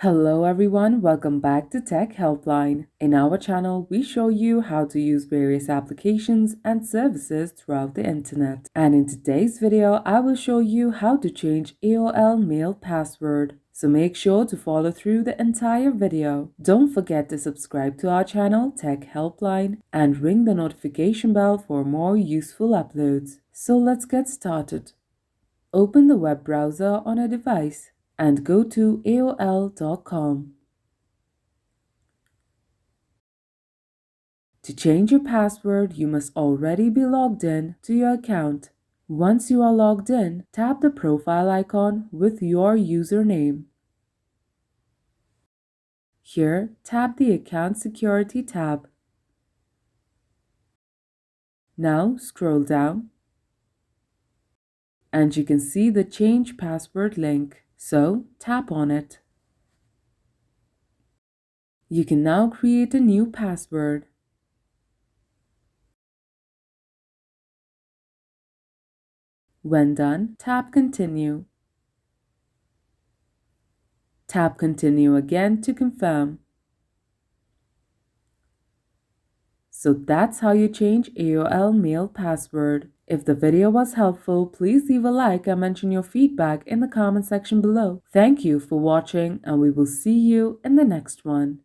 Hello everyone, welcome back to Tech Helpline. In our channel, we show you how to use various applications and services throughout the internet. And in today's video, I will show you how to change AOL Mail Password. So make sure to follow through the entire video. Don't forget to subscribe to our channel Tech Helpline and ring the notification bell for more useful uploads. So let's get started. Open the web browser on a device and go to AOL.com. To change your password, you must already be logged in to your account. Once you are logged in, tap the profile icon with your username. Here, tap the Account Security tab. Now scroll down and you can see the Change Password link, so tap on it. You can now create a new password. When done, tap Continue. Tap Continue again to confirm. So that's how you change AOL Mail Password. If the video was helpful, please leave a like and mention your feedback in the comment section below. Thank you for watching, and we will see you in the next one.